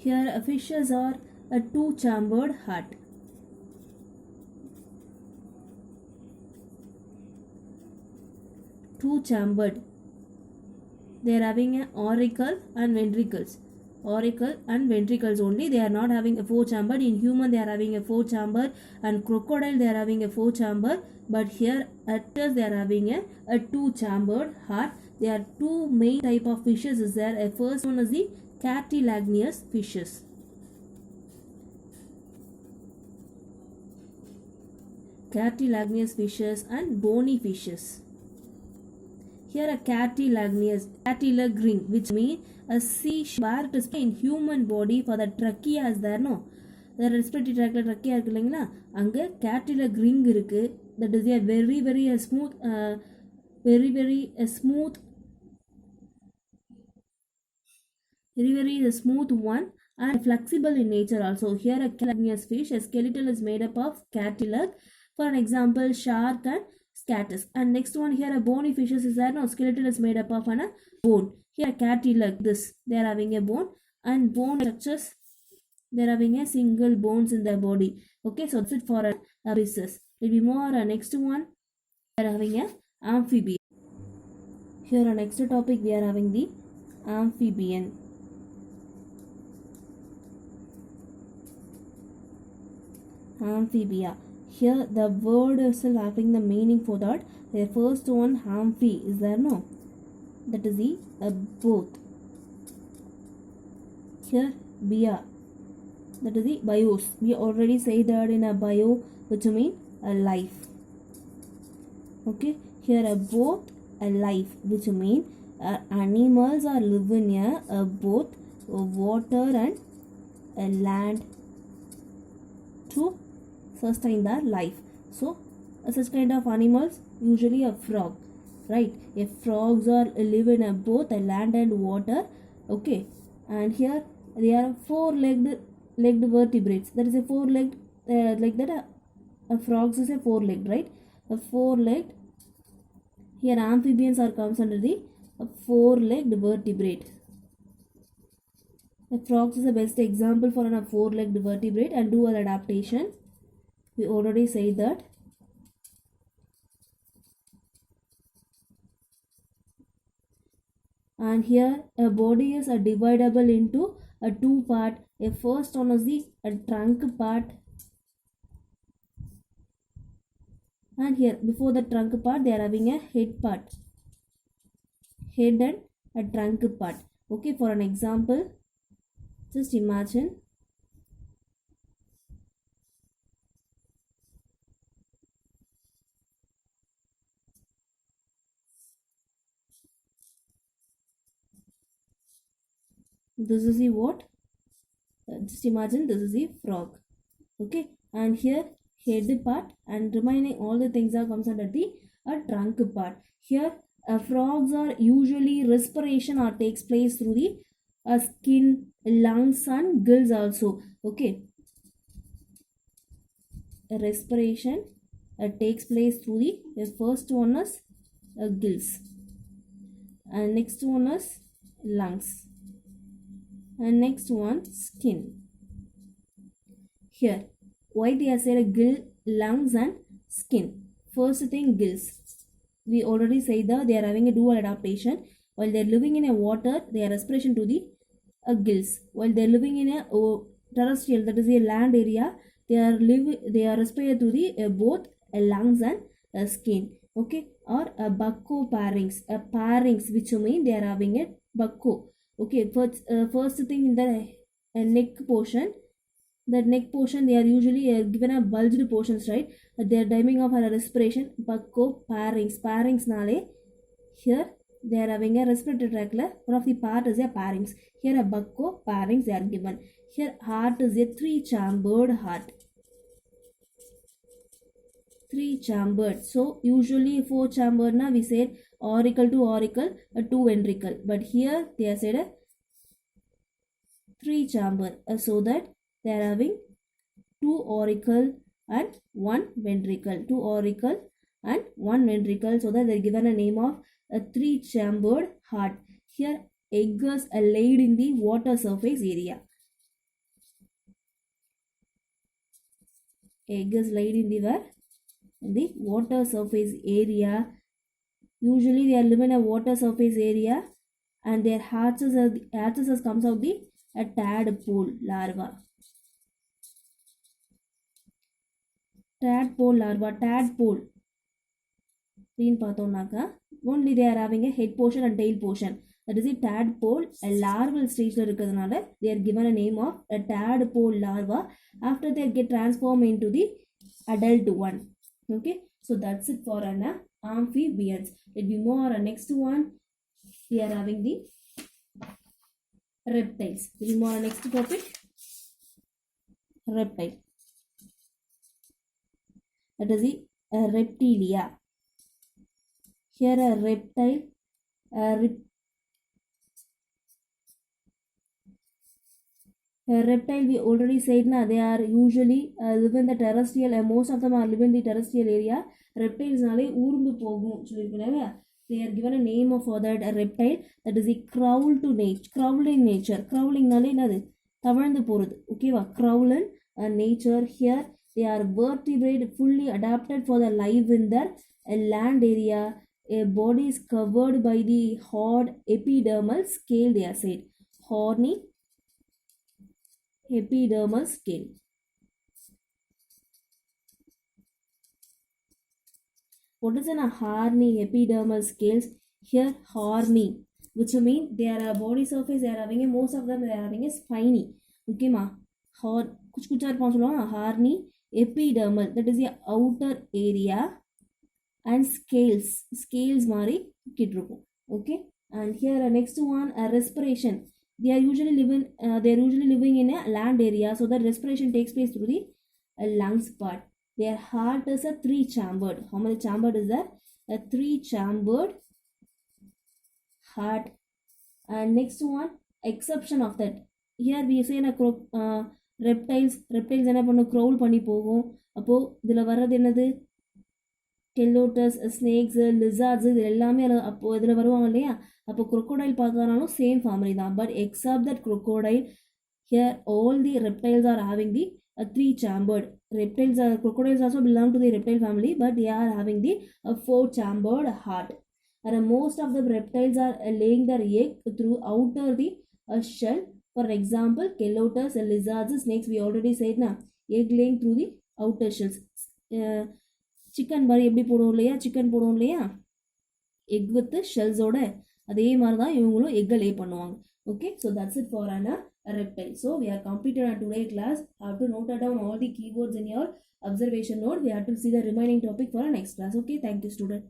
Here fishes are a two-chambered heart. Two-chambered. They are having an auricle and ventricles. Auricle and ventricles only. They are not having a four-chambered. In human they are having a four-chamber, and crocodile they are having a four-chamber. But here otters they are having a two-chambered heart. There are two main type of fishes is there. A first one is the cartilaginous fishes. Cartilaginous fishes and bony fishes. Here a cartilaginous ring, which means a sea where it is in human body for the trachea is there, no? The respiratory tract trachea இருக்கு இல்லைங்களா, அங்கே cartilag ring இருக்கு. That is a very smooth smooth one and flexible in nature also. Here a cartilaginous fish, a skeleton is made up of cartilage. For an example, shark and scatus. And next one here a bony fishes is there, no? Skeleton is made up of a bone. Here a cartilage, this they are having a bone, and bone structures they are having a single bones in their body. Okay, so that's it for a fishes. Will be more next one we are having a amphibian. Here our next topic we are having the amphibian. Amphibia. Here the word is having the meaning for that. The first one amphi is there, no? That is the both. Here bia, that is the bios. We already say that in a bio, which means a life. Okay, here a both a life, which means animals are living near both water and land to sustain their life. So such kind of animals, usually a frog, right? If frogs are live in both land and water. Okay, and here they are four-legged vertebrates. That is a four-legged like that. A frogs is a four-legged, right? A four-legged. Here amphibians are comes under the four-legged vertebrate. The frogs is the best example for a four-legged vertebrate and dual adaptation. We already said that. And here a body is dividable into a two part. A first one is the trunk part, and here before the trunk part they are having a head part, head and a trunk part. Okay, for an example, just imagine this is the what? Just imagine this is the frog. Okay, and here head part and remaining all the things are comes under the trunk part. Here frogs are usually respiration or takes place through the skin, lungs and gills also. Okay, respiration takes place through the first one is gills, and next one is lungs, and next one skin. Here why they are said gill, lungs and skin. First thing, gills. We already said that they are having a dual adaptation. While they are living in a water, they are respiration to the gills. While they are living in a terrestrial, that is a land area, they are respiring to the both lungs and skin. Okay, or a bucco-pharynx, which mean they are having a bucco. Okay, first thing in the neck portion. The neck portion they are usually given a bulged portions, right? They are timing of a respiration. Bucco-pharynx. Pharynx nale. Here they are having a respiratory tract. One of the part is a pharynx. Here a bucco-pharynx they are given. Here heart is a three-chambered heart. Three-chambered. So usually four-chambered na we said auricle to auricle, two ventricle. But here they are said a three-chamber, so that they are having two auricle and one ventricle. Two auricle and one ventricle, so that they are given a name of a three-chambered heart. Here egg is laid in the water surface area. egg is laid in the water surface area. Usually they are living in a water surface area, and their hatches comes out a tadpole larva. Tadpole அப்படின்னு பார்த்தோம்னாக்கா only they are having a head portion and tail portion. That is a tadpole, a larval stage இருக்கிறதுனால they are given a name of a tadpole larva after they get transformed into the adult one. Okay, so that's it for an amphibians. Let me move on next one. We are having the reptiles. Let me move on next topic. Reptile. That is the reptilia. Here a reptile, a reptile we already said na, they are usually live in the terrestrial, most of them are live in the terrestrial area. Reptiles nale urundu pogum solirukanga. They are given a name for that a reptile, that is the crawling nature. Crawling nale enadhu tavandu porudhu. Okay va, crawling nature. Here they are vertebrate, fully adapted for the life in their land area. A body is covered by the hard epidermal scale, they are said. Horny epidermal scale. What is a horny epidermal scales? Here horny, which mean their body surface, they are having most of them they are having a spiny. Okay ma, kuch kuch irupon solluvaanga. Horny epidermal, that is the outer area, and scales mari kitrukum. Okay, and here next one, respiration. They are usually living in a land area, so the respiration takes place through the lungs part. Their heart is a 3-chambered. How many chambered is that? A 3-chambered heart. And next one, exception of that. Here we say reptiles என்ன பண்ணும், crawl பண்ணி போகும். அப்போ இதில் வர்றது என்னது? கெல்லோட்டஸ், snakes, lizards, இது எல்லாமே அப்போ இதில் வருவாங்க இல்லையா? அப்போ crocodile பார்த்தாலும் சேம் ஃபேமிலி தான். But accept that crocodile, here all the reptiles are having the 3-chambered. Crocodiles also belong to the reptile family, but they are having the 4-chambered heart. And most of the reptiles are laying their egg through outer the shell. For example, Kelotus, lizards, snakes, we already said na, egg laying through the outer shells. Chicken மாதிரி எப்படி போடுவோம் இல்லையா, chicken போடுவோம் இல்லையா, egg with ஷெல்ஸோட, அதே மாதிரி தான் இவங்களும் எக்கை லே பண்ணுவாங்க. Okay, so that's it for an reptile. So we are completed on today's class. Have to note down all the keywords in your observation note. We have to see the remaining topic for our next class. Okay, thank you student.